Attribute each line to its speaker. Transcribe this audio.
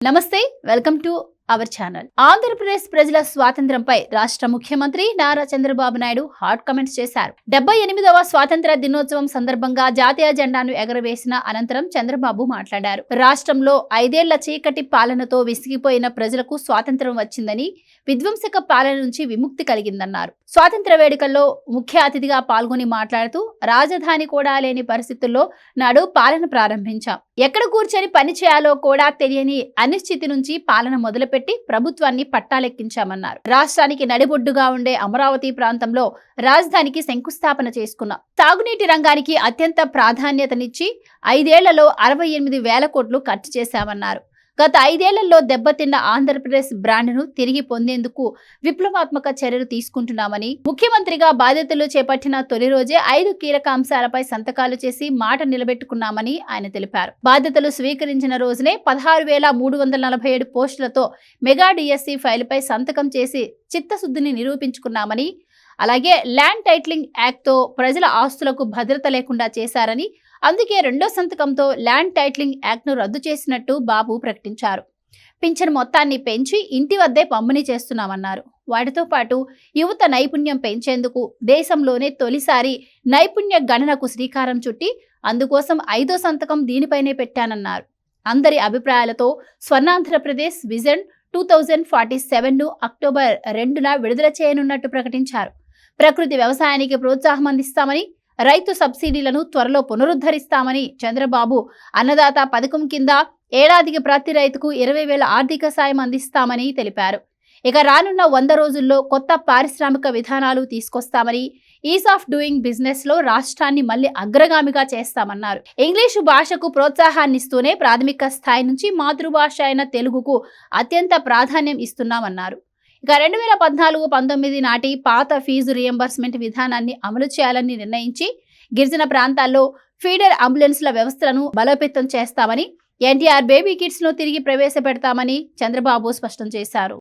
Speaker 1: నమస్తే, welcome to our channel. Andhra Pradesh ప్రజల స్వాతంత్ర్యంపై రాష్ట్ర ముఖ్యమంత్రి నారా చంద్రబాబు నాయుడు హాట్ కామెంట్స్ చేశారు. 78వ స్వాతంత్ర దినోత్సవం సందర్భంగా జాతీయ జెండాను ఎగరవేసిన అనంతరం చంద్రబాబు మాట్లాడారు. రాష్ట్రంలో 5 ఏళ్ల చీకటి పాలనతో విసిగిపోయిన ప్రజలకు స్వాతంత్ర్యం వచ్చిందని, విధ్వంసక పాలన నుంచి విముక్తి కలిగిందన్నారు. స్వాతంత్ర వేడుకల్లో ముఖ్య అతిథిగా పాల్గొని మాట్లాడుతూ, రాజధాని కూడా లేని పరిస్థితుల్లో నాడు పాలన ప్రారంభించాం. ఎక్కడ కూర్చొని పని చేయాలో కూడా తెలియని అనిశ్చితి నుంచి పాలన మొదలుపెట్టి ప్రభుత్వాన్ని పట్టాలెక్కించామన్నారు. రాష్ట్రానికి నడిబొడ్డుగా ఉండే అమరావతి ప్రాంతంలో రాజధానికి శంకుస్థాపన చేసుకున్నాం. తాగునీటి రంగానికి అత్యంత ప్రాధాన్యతనిచ్చి 5 ఏళ్లలో 68,000 కోట్లు ఖర్చు చేశామన్నారు. గత 5 ఏళ్లలో దెబ్బతిన్న ఆంధ్రప్రదేశ్ బ్రాండ్ను తిరిగి పొందేందుకు విప్లవాత్మక చర్యలు తీసుకుంటున్నామని, ముఖ్యమంత్రిగా బాధ్యతలు చేపట్టిన తొలి రోజే 5 కీలక అంశాలపై సంతకాలు చేసి మాట నిలబెట్టుకున్నామని ఆయన తెలిపారు. బాధ్యతలు స్వీకరించిన రోజునే 16,347 పోస్టులతో మెగా డిఎస్సి ఫైలుపై సంతకం చేసి చిత్తశుద్ధిని నిరూపించుకున్నామని, అలాగే ల్యాండ్ టైటిలింగ్ యాక్ట్తో ప్రజల ఆస్తులకు భద్రత లేకుండా చేశారని, అందుకే రెండో సంతకంతో ల్యాండ్ టైటిలింగ్ యాక్ట్ను రద్దు చేసినట్టు బాబు ప్రకటించారు. పింఛన్ మొత్తాన్ని పెంచి ఇంటి వద్దే పంపిణీ చేస్తున్నామన్నారు. వాటితో పాటు యువత నైపుణ్యం పెంచేందుకు దేశంలోనే తొలిసారి నైపుణ్య గణనకు శ్రీకారం చుట్టి అందుకోసం 5వ సంతకం దీనిపైనే పెట్టానన్నారు. అందరి అభిప్రాయాలతో స్వర్ణాంధ్రప్రదేశ్ విజన్ 2047ను అక్టోబర్ 2న విడుదల చేయనున్నట్టు ప్రకటించారు. ప్రకృతి వ్యవసాయానికి ప్రోత్సాహం అందిస్తామని, రైతు సబ్సిడీలను త్వరలో పునరుద్ధరిస్తామని, చంద్రబాబు అన్నదాత పథకం కింద ఏడాదికి ప్రతి రైతుకు 20,000 ఆర్థిక సాయం అందిస్తామని తెలిపారు. ఇక రానున్న 100 రోజుల్లో కొత్త పారిశ్రామిక విధానాలు తీసుకొస్తామని, ఈజ్ ఆఫ్ డూయింగ్ బిజినెస్ లో రాష్ట్రాన్ని మళ్లీ అగ్రగామిగా చేస్తామన్నారు. ఇంగ్లీషు భాషకు ప్రోత్సాహాన్నిస్తూనే ప్రాథమిక స్థాయి నుంచి మాతృభాష అయిన తెలుగుకు అత్యంత ప్రాధాన్యం ఇస్తున్నామన్నారు. ఇక 2014-19 నాటి పాత ఫీజు రియంబర్స్మెంట్ విధానాన్ని అమలు చేయాలని నిర్ణయించి, గిరిజన ప్రాంతాల్లో ఫీడర్ అంబులెన్స్ల వ్యవస్థలను బలోపేతం చేస్తామని, ఎన్టీఆర్ బేబీ కిట్స్ ను తిరిగి ప్రవేశపెడతామని చంద్రబాబు స్పష్టం చేశారు.